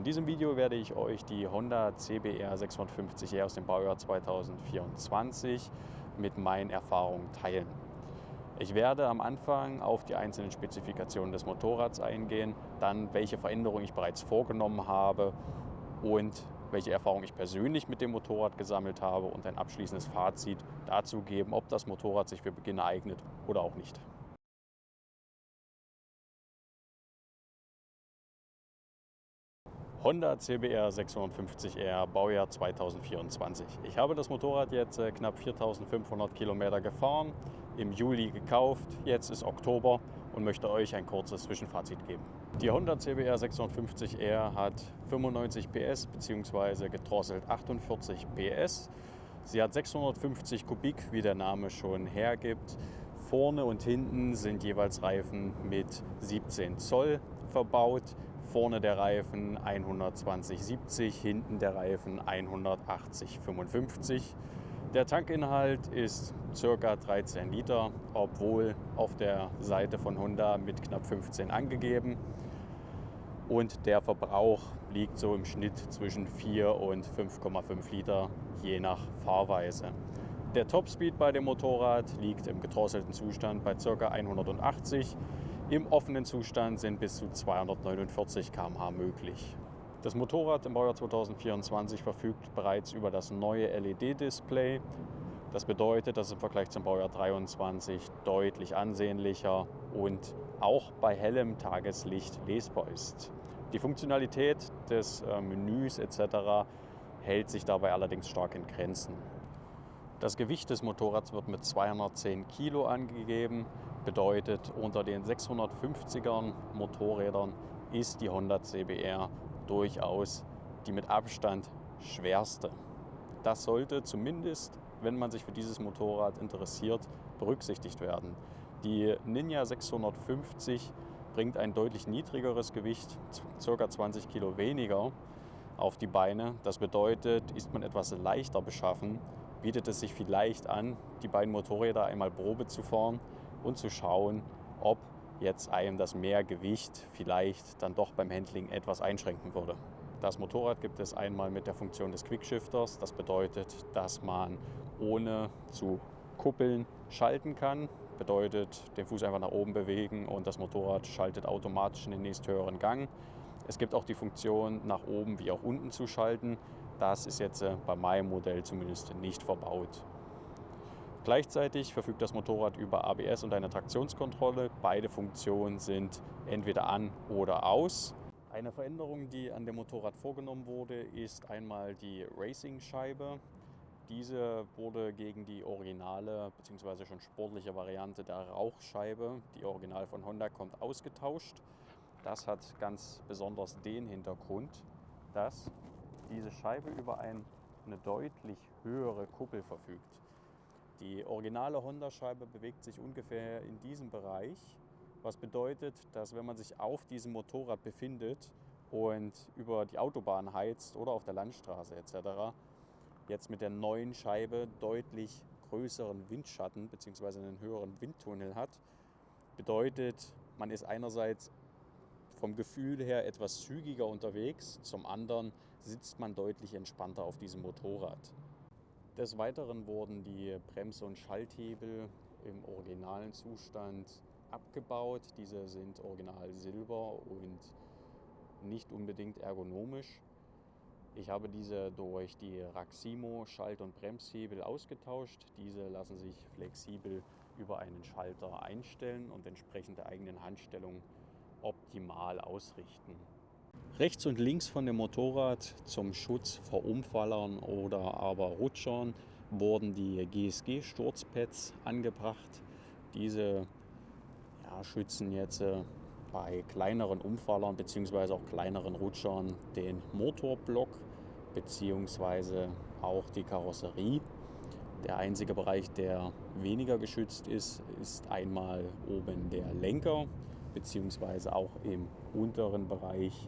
In diesem Video werde ich euch die Honda CBR 650R aus dem Baujahr 2024 mit meinen Erfahrungen teilen. Ich werde am Anfang auf die einzelnen Spezifikationen des Motorrads eingehen, dann welche Veränderungen ich bereits vorgenommen habe und welche Erfahrungen ich persönlich mit dem Motorrad gesammelt habe und ein abschließendes Fazit dazu geben, ob das Motorrad sich für Beginner eignet oder auch nicht. Honda CBR 650R, Baujahr 2024. Ich habe das Motorrad jetzt knapp 4.500 Kilometer gefahren, im Juli gekauft, jetzt ist Oktober und möchte euch ein kurzes Zwischenfazit geben. Die Honda CBR 650R hat 95 PS bzw. gedrosselt 48 PS. Sie hat 650 Kubik, wie der Name schon hergibt. Vorne und hinten sind jeweils Reifen mit 17 Zoll verbaut. Vorne der Reifen 120/70, hinten der Reifen 180/55. Der Tankinhalt ist ca. 13 Liter, obwohl auf der Seite von Honda mit knapp 15 angegeben. Und der Verbrauch liegt so im Schnitt zwischen 4 und 5,5 Liter, je nach Fahrweise. Der Topspeed bei dem Motorrad liegt im gedrosselten Zustand bei ca. 180. Im offenen Zustand sind bis zu 249 km/h möglich. Das Motorrad im Baujahr 2024 verfügt bereits über das neue LED-Display. Das bedeutet, dass es im Vergleich zum Baujahr 2023 deutlich ansehnlicher und auch bei hellem Tageslicht lesbar ist. Die Funktionalität des Menüs etc. hält sich dabei allerdings stark in Grenzen. Das Gewicht des Motorrads wird mit 210 Kilo angegeben, bedeutet unter den 650er Motorrädern ist die Honda CBR durchaus die mit Abstand schwerste. Das sollte zumindest, wenn man sich für dieses Motorrad interessiert, berücksichtigt werden. Die Ninja 650 bringt ein deutlich niedrigeres Gewicht, ca. 20 Kilo weniger, auf die Beine. Das bedeutet, ist man etwas leichter beschaffen, bietet es sich vielleicht an, die beiden Motorräder einmal Probe zu fahren und zu schauen, ob jetzt einem das Mehrgewicht vielleicht dann doch beim Handling etwas einschränken würde. Das Motorrad gibt es einmal mit der Funktion des Quickshifters. Das bedeutet, dass man ohne zu kuppeln schalten kann. Bedeutet, den Fuß einfach nach oben bewegen und das Motorrad schaltet automatisch in den nächsthöheren Gang. Es gibt auch die Funktion, nach oben wie auch unten zu schalten. Das ist jetzt bei meinem Modell zumindest nicht verbaut. Gleichzeitig verfügt das Motorrad über ABS und eine Traktionskontrolle. Beide Funktionen sind entweder an oder aus. Eine Veränderung, die an dem Motorrad vorgenommen wurde, ist einmal die Racing-Scheibe. Diese wurde gegen die originale bzw. schon sportliche Variante der Rauchscheibe, die Original von Honda kommt, ausgetauscht. Das hat ganz besonders den Hintergrund, dass diese Scheibe über eine deutlich höhere Kuppel verfügt. Die originale Honda-Scheibe bewegt sich ungefähr in diesem Bereich, was bedeutet, dass wenn man sich auf diesem Motorrad befindet und über die Autobahn heizt oder auf der Landstraße etc., jetzt mit der neuen Scheibe deutlich größeren Windschatten bzw. einen höheren Windtunnel hat. Bedeutet, man ist einerseits vom Gefühl her etwas zügiger unterwegs, zum anderen sitzt man deutlich entspannter auf diesem Motorrad. Des Weiteren wurden die Bremse- und Schalthebel im originalen Zustand abgebaut. Diese sind original silber und nicht unbedingt ergonomisch. Ich habe diese durch die Raximo Schalt- und Bremshebel ausgetauscht. Diese lassen sich flexibel über einen Schalter einstellen und entsprechend der eigenen Handstellung optimal ausrichten. Rechts und links von dem Motorrad zum Schutz vor Umfallern oder aber Rutschern wurden die GSG-Sturzpads angebracht. Diese schützen jetzt bei kleineren Umfallern bzw. auch kleineren Rutschern den Motorblock bzw. auch die Karosserie. Der einzige Bereich, der weniger geschützt ist, ist einmal oben der Lenker bzw. auch im unteren Bereich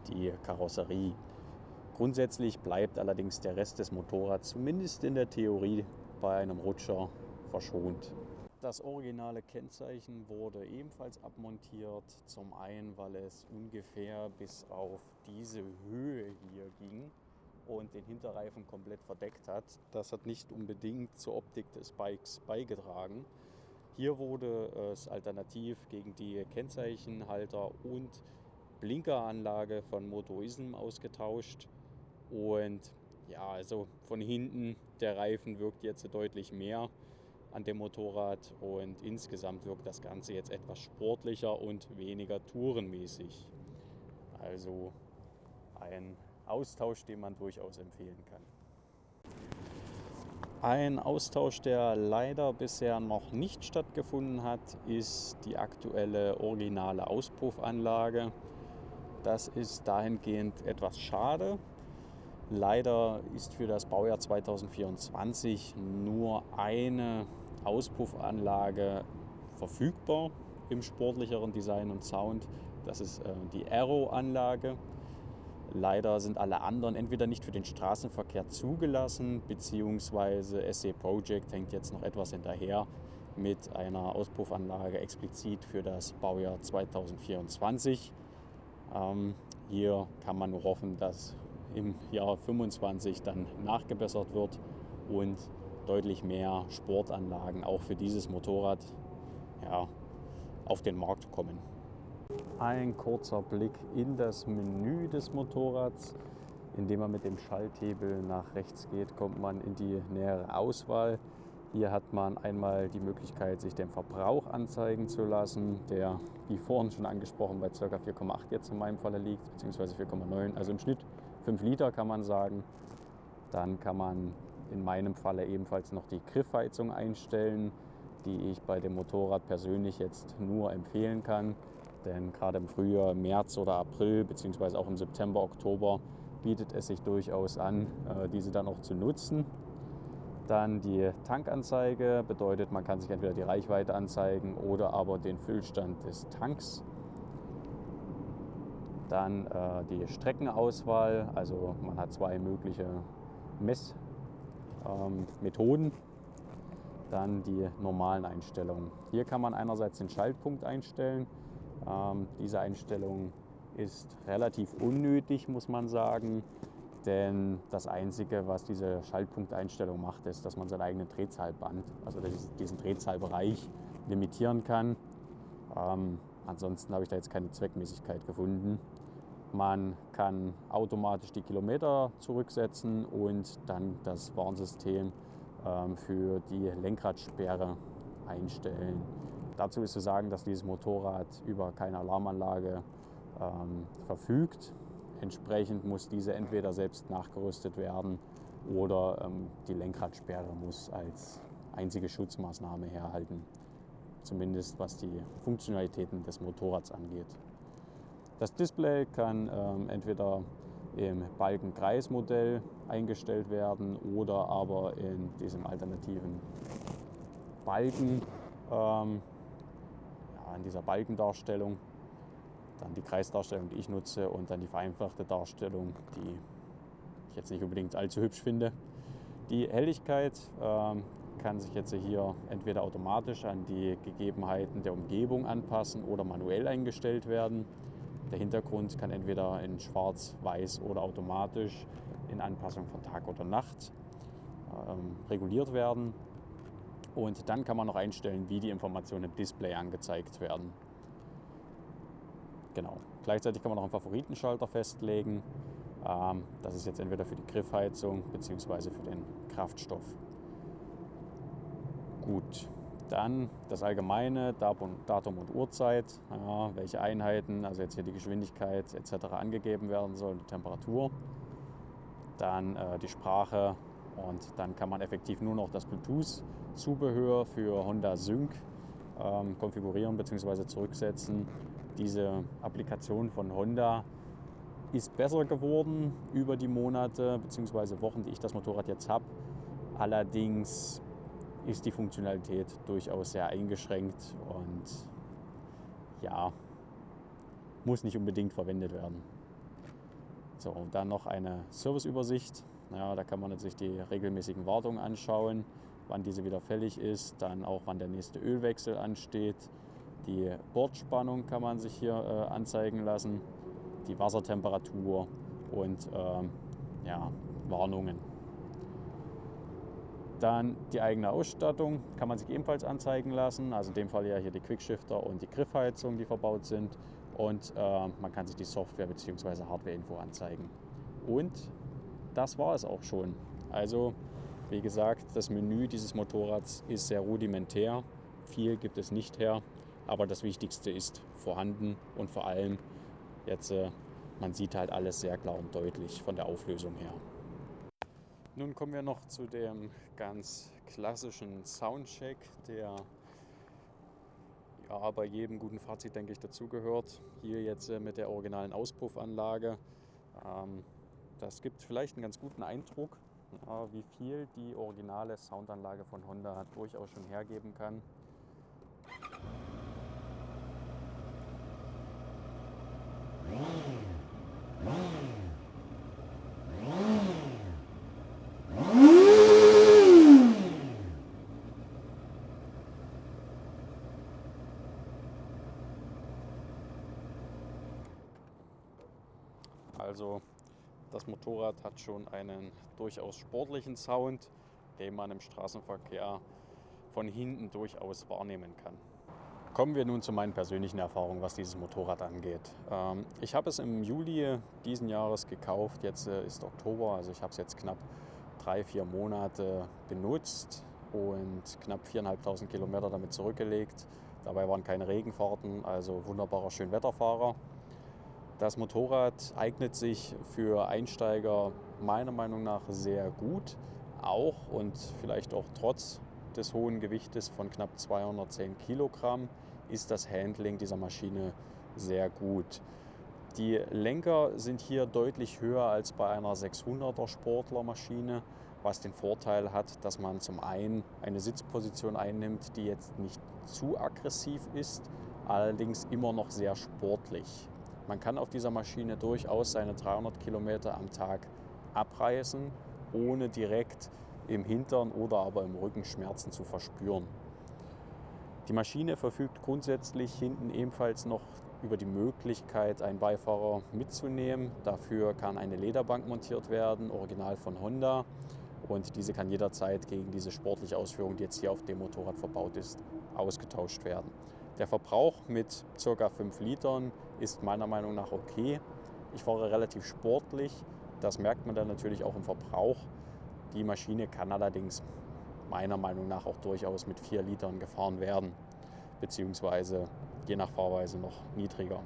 die Karosserie. Grundsätzlich bleibt allerdings der Rest des Motorrads zumindest in der Theorie bei einem Rutscher verschont. Das originale Kennzeichen wurde ebenfalls abmontiert. Zum einen, weil es ungefähr bis auf diese Höhe hier ging und den Hinterreifen komplett verdeckt hat. Das hat nicht unbedingt zur Optik des Bikes beigetragen. Hier wurde es alternativ gegen die Kennzeichenhalter und Blinkeranlage von Motorism ausgetauscht. Und ja, also von hinten, der Reifen wirkt jetzt deutlich mehr an dem Motorrad und insgesamt wirkt das Ganze jetzt etwas sportlicher und weniger tourenmäßig. Also ein Austausch, den man durchaus empfehlen kann. Ein Austausch, der leider bisher noch nicht stattgefunden hat, ist die aktuelle originale Auspuffanlage. Das ist dahingehend etwas schade. Leider ist für das Baujahr 2024 nur eine Auspuffanlage verfügbar im sportlicheren Design und Sound. Das ist die Aero-Anlage. Leider sind alle anderen entweder nicht für den Straßenverkehr zugelassen, beziehungsweise SC Project hängt jetzt noch etwas hinterher mit einer Auspuffanlage explizit für das Baujahr 2024. Hier kann man nur hoffen, dass im Jahr 2025 dann nachgebessert wird und deutlich mehr Sportanlagen auch für dieses Motorrad auf den Markt kommen. Ein kurzer Blick in das Menü des Motorrads. Indem man mit dem Schalthebel nach rechts geht, kommt man in die nähere Auswahl. Hier hat man einmal die Möglichkeit, sich den Verbrauch anzeigen zu lassen, der, wie vorhin schon angesprochen, bei ca. 4,8 jetzt in meinem Falle liegt, beziehungsweise 4,9, also im Schnitt 5 Liter kann man sagen. Dann kann man in meinem Falle ebenfalls noch die Griffheizung einstellen, die ich bei dem Motorrad persönlich jetzt nur empfehlen kann. Denn gerade im Frühjahr, März oder April, beziehungsweise auch im September, Oktober, bietet es sich durchaus an, diese dann auch zu nutzen. Dann die Tankanzeige bedeutet, man kann sich entweder die Reichweite anzeigen oder aber den Füllstand des Tanks. Dann die Streckenauswahl, also man hat zwei mögliche Messmethoden. Dann die normalen Einstellungen. Hier kann man einerseits den Schaltpunkt einstellen. Diese Einstellung ist relativ unnötig, muss man sagen. Denn das Einzige, was diese Schaltpunkteinstellung macht, ist, dass man sein eigenes Drehzahlband, also diesen Drehzahlbereich, limitieren kann. Ansonsten habe ich da jetzt keine Zweckmäßigkeit gefunden. Man kann automatisch die Kilometer zurücksetzen und dann das Warnsystem für die Lenkradsperre einstellen. Dazu ist zu sagen, dass dieses Motorrad über keine Alarmanlage verfügt. Entsprechend muss diese entweder selbst nachgerüstet werden oder die Lenkradsperre muss als einzige Schutzmaßnahme herhalten. Zumindest was die Funktionalitäten des Motorrads angeht. Das Display kann entweder im Balkenkreismodell eingestellt werden oder aber in diesem alternativen Balken, in dieser Balkendarstellung. Dann die Kreisdarstellung, die ich nutze, und dann die vereinfachte Darstellung, die ich jetzt nicht unbedingt allzu hübsch finde. Die Helligkeit kann sich jetzt hier entweder automatisch an die Gegebenheiten der Umgebung anpassen oder manuell eingestellt werden. Der Hintergrund kann entweder in Schwarz, Weiß oder automatisch in Anpassung von Tag oder Nacht reguliert werden. Und dann kann man noch einstellen, wie die Informationen im Display angezeigt werden. Genau. Gleichzeitig kann man noch einen Favoritenschalter festlegen. Das ist jetzt entweder für die Griffheizung bzw. für den Kraftstoff. Gut, dann das allgemeine Datum und Uhrzeit, welche Einheiten, also jetzt hier die Geschwindigkeit etc. angegeben werden sollen, die Temperatur. Dann die Sprache und dann kann man effektiv nur noch das Bluetooth-Zubehör für Honda Sync konfigurieren bzw. zurücksetzen. Diese Applikation von Honda ist besser geworden über die Monate bzw. Wochen, die ich das Motorrad jetzt habe. Allerdings ist die Funktionalität durchaus sehr eingeschränkt und muss nicht unbedingt verwendet werden. So, und dann noch eine Serviceübersicht. Da kann man sich die regelmäßigen Wartungen anschauen. wann diese wieder fällig ist, dann auch wann der nächste Ölwechsel ansteht. Die Bordspannung kann man sich hier anzeigen lassen, die Wassertemperatur und Warnungen. Dann die eigene Ausstattung kann man sich ebenfalls anzeigen lassen, also in dem Fall ja hier die Quickshifter und die Griffheizung, die verbaut sind, und man kann sich die Software bzw. Hardware-Info anzeigen. Und das war es auch schon. Also wie gesagt, das Menü dieses Motorrads ist sehr rudimentär, viel gibt es nicht her, aber das Wichtigste ist vorhanden und vor allem jetzt, man sieht halt alles sehr klar und deutlich von der Auflösung her. Nun kommen wir noch zu dem ganz klassischen Soundcheck, der ja bei jedem guten Fahrzeug, denke ich, dazugehört. Hier jetzt mit der originalen Auspuffanlage. Das gibt vielleicht einen ganz guten Eindruck, wie viel die originale Soundanlage von Honda durchaus schon hergeben kann. Also das Motorrad hat schon einen durchaus sportlichen Sound, den man im Straßenverkehr von hinten durchaus wahrnehmen kann. Kommen wir nun zu meinen persönlichen Erfahrungen, was dieses Motorrad angeht. Ich habe es im Juli diesen Jahres gekauft, jetzt ist Oktober, also ich habe es jetzt knapp 3-4 Monate benutzt und knapp 4.500 Kilometer damit zurückgelegt. Dabei waren keine Regenfahrten, also wunderbarer Schönwetterfahrer. Das Motorrad eignet sich für Einsteiger meiner Meinung nach sehr gut, auch und vielleicht auch trotz des hohen Gewichtes von knapp 210 Kilogramm ist das Handling dieser Maschine sehr gut. Die Lenker sind hier deutlich höher als bei einer 600er Sportlermaschine, was den Vorteil hat, dass man zum einen eine Sitzposition einnimmt, die jetzt nicht zu aggressiv ist, allerdings immer noch sehr sportlich. Man kann auf dieser Maschine durchaus seine 300 Kilometer am Tag abreißen, ohne direkt im Hintern oder aber im Rücken Schmerzen zu verspüren. Die Maschine verfügt grundsätzlich hinten ebenfalls noch über die Möglichkeit, einen Beifahrer mitzunehmen. Dafür kann eine Lederbank montiert werden, original von Honda. Und diese kann jederzeit gegen diese sportliche Ausführung, die jetzt hier auf dem Motorrad verbaut ist, ausgetauscht werden. Der Verbrauch mit ca. 5 Litern ist meiner Meinung nach okay. Ich fahre relativ sportlich, das merkt man dann natürlich auch im Verbrauch. Die Maschine kann allerdings meiner Meinung nach auch durchaus mit 4 Litern gefahren werden, beziehungsweise je nach Fahrweise noch niedriger.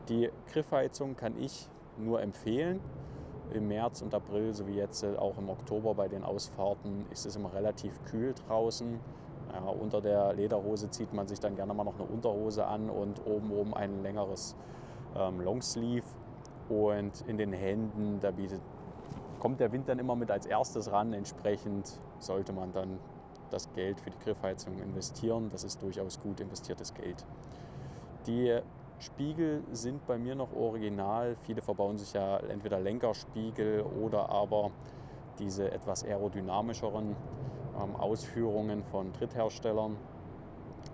Die Griffheizung kann ich nur empfehlen. Im März und April sowie jetzt auch im Oktober bei den Ausfahrten ist es immer relativ kühl draußen. Ja, unter der Lederhose zieht man sich dann gerne mal noch eine Unterhose an und oben ein längeres Longsleeve. Und in den Händen, kommt der Wind dann immer mit als erstes ran. Entsprechend sollte man dann das Geld für die Griffheizung investieren. Das ist durchaus gut investiertes Geld. Die Spiegel sind bei mir noch original. Viele verbauen sich ja entweder Lenkerspiegel oder aber diese etwas aerodynamischeren Ausführungen von Drittherstellern.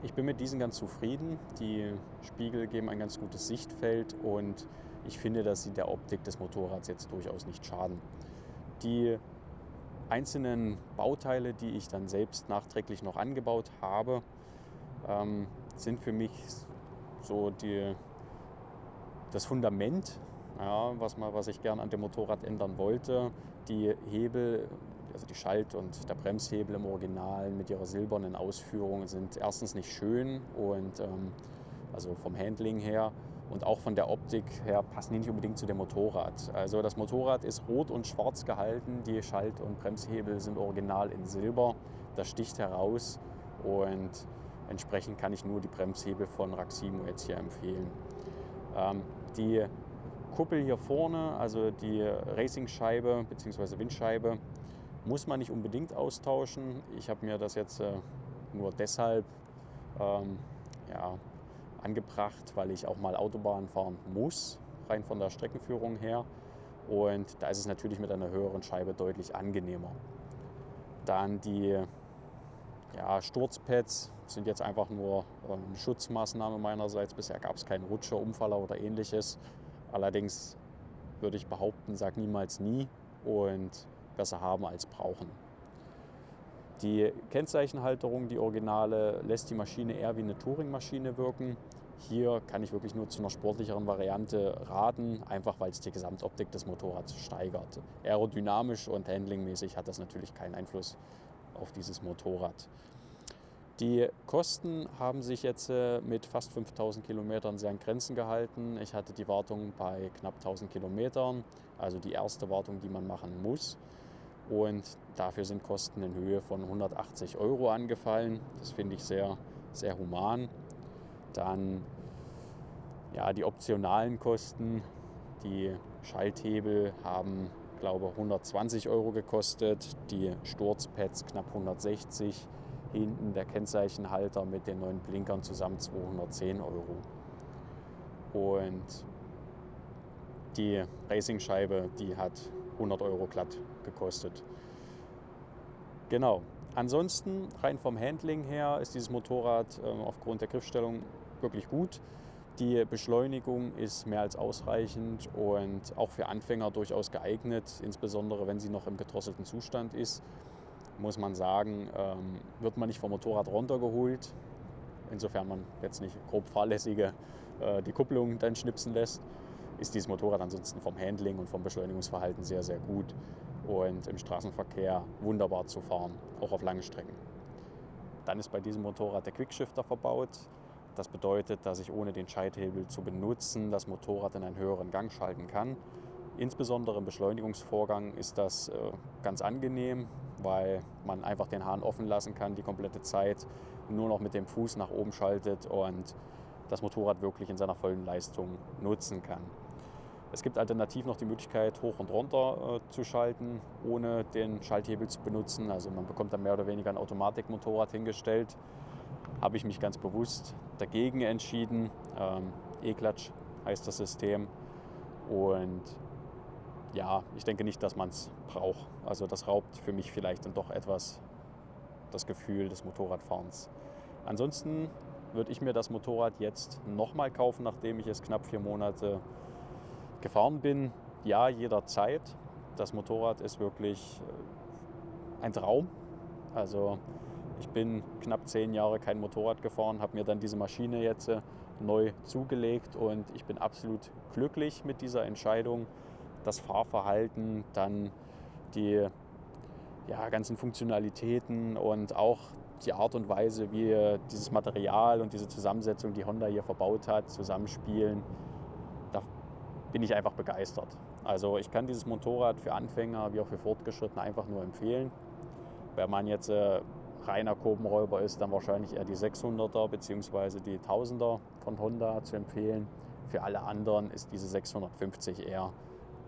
Ich bin mit diesen ganz zufrieden. Die Spiegel geben ein ganz gutes Sichtfeld und ich finde, dass sie der Optik des Motorrads jetzt durchaus nicht schaden. Die einzelnen Bauteile, die ich dann selbst nachträglich noch angebaut habe, sind für mich so das Fundament, ja, was ich gerne an dem Motorrad ändern wollte. Die Hebel, also die Schalt- und der Bremshebel im Original mit ihrer silbernen Ausführung sind erstens nicht schön und also vom Handling her und auch von der Optik her passen die nicht unbedingt zu dem Motorrad. Also das Motorrad ist rot und schwarz gehalten, die Schalt- und Bremshebel sind original in Silber, das sticht heraus und entsprechend kann ich nur die Bremshebel von Raximo jetzt hier empfehlen. Die Kuppel hier vorne, also die Racing-Scheibe bzw. Windscheibe, muss man nicht unbedingt austauschen. Ich habe mir das jetzt nur deshalb angebracht, weil ich auch mal Autobahn fahren muss, rein von der Streckenführung her. Und da ist es natürlich mit einer höheren Scheibe deutlich angenehmer. Dann die Ja, Sturzpads sind jetzt einfach nur eine Schutzmaßnahme meinerseits. Bisher gab es keinen Rutscher, Umfaller oder ähnliches. Allerdings würde ich behaupten, sag niemals nie und besser haben als brauchen. Die Kennzeichenhalterung, die Originale, lässt die Maschine eher wie eine Touringmaschine wirken. Hier kann ich wirklich nur zu einer sportlicheren Variante raten, einfach weil es die Gesamtoptik des Motorrads steigert. Aerodynamisch und handlingmäßig hat das natürlich keinen Einfluss auf dieses Motorrad. Die Kosten haben sich jetzt mit fast 5000 Kilometern sehr an Grenzen gehalten. Ich hatte die Wartung bei knapp 1000 Kilometern, also die erste Wartung, die man machen muss. Und dafür sind Kosten in Höhe von 180 € angefallen. Das finde ich sehr, sehr human. Dann ja, die optionalen Kosten. Die Schalthebel haben, glaube ich, 120 € gekostet. Die Sturzpads knapp 160. Hinten der Kennzeichenhalter mit den neuen Blinkern zusammen 210 €. Und die Racingscheibe, die hat 100 € glatt gekostet. Genau. Ansonsten, rein vom Handling her, ist dieses Motorrad aufgrund der Griffstellung wirklich gut. Die Beschleunigung ist mehr als ausreichend und auch für Anfänger durchaus geeignet, insbesondere wenn sie noch im gedrosselten Zustand ist. Muss man sagen, wird man nicht vom Motorrad runtergeholt, insofern man jetzt nicht grob fahrlässige die Kupplung dann schnipsen lässt, ist dieses Motorrad ansonsten vom Handling und vom Beschleunigungsverhalten sehr, sehr gut und im Straßenverkehr wunderbar zu fahren, auch auf langen Strecken. Dann ist bei diesem Motorrad der Quickshifter verbaut. Das bedeutet, dass ich ohne den Schalthebel zu benutzen das Motorrad in einen höheren Gang schalten kann. Insbesondere im Beschleunigungsvorgang ist das ganz angenehm, weil man einfach den Hahn offen lassen kann, die komplette Zeit nur noch mit dem Fuß nach oben schaltet und das Motorrad wirklich in seiner vollen Leistung nutzen kann. Es gibt alternativ noch die Möglichkeit, hoch und runter zu schalten, ohne den Schalthebel zu benutzen. Also man bekommt dann mehr oder weniger ein Automatikmotorrad hingestellt. Habe ich mich ganz bewusst dagegen entschieden. E-Clutch heißt das System. Und ja, ich denke nicht, dass man es braucht. Also das raubt für mich vielleicht dann doch etwas das Gefühl des Motorradfahrens. Ansonsten würde ich mir das Motorrad jetzt nochmal kaufen, nachdem ich es knapp 4 Monate gefahren bin. Ja, jederzeit. Das Motorrad ist wirklich ein Traum. Also ich bin knapp 10 Jahre kein Motorrad gefahren, habe mir dann diese Maschine jetzt neu zugelegt und ich bin absolut glücklich mit dieser Entscheidung. Das Fahrverhalten, dann die ganzen Funktionalitäten und auch die Art und Weise, wie dieses Material und diese Zusammensetzung, die Honda hier verbaut hat, zusammenspielen, da bin ich einfach begeistert. Also ich kann dieses Motorrad für Anfänger wie auch für Fortgeschrittene einfach nur empfehlen. Wenn man jetzt reiner Kurvenräuber ist, dann wahrscheinlich eher die 600er bzw. die 1000er von Honda zu empfehlen. Für alle anderen ist diese 650 eher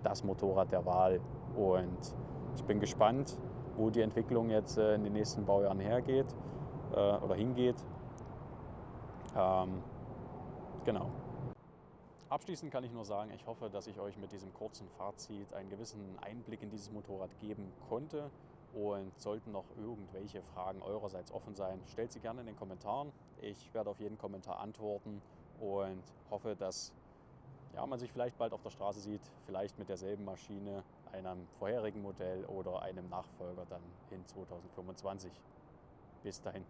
das Motorrad der Wahl. Und ich bin gespannt, wo die Entwicklung jetzt in den nächsten Baujahren hingeht. Genau. Abschließend kann ich nur sagen, ich hoffe, dass ich euch mit diesem kurzen Fazit einen gewissen Einblick in dieses Motorrad geben konnte. Und sollten noch irgendwelche Fragen eurerseits offen sein, stellt sie gerne in den Kommentaren. Ich werde auf jeden Kommentar antworten und hoffe, dass man sich vielleicht bald auf der Straße sieht, vielleicht mit derselben Maschine, einem vorherigen Modell oder einem Nachfolger dann in 2025. Bis dahin.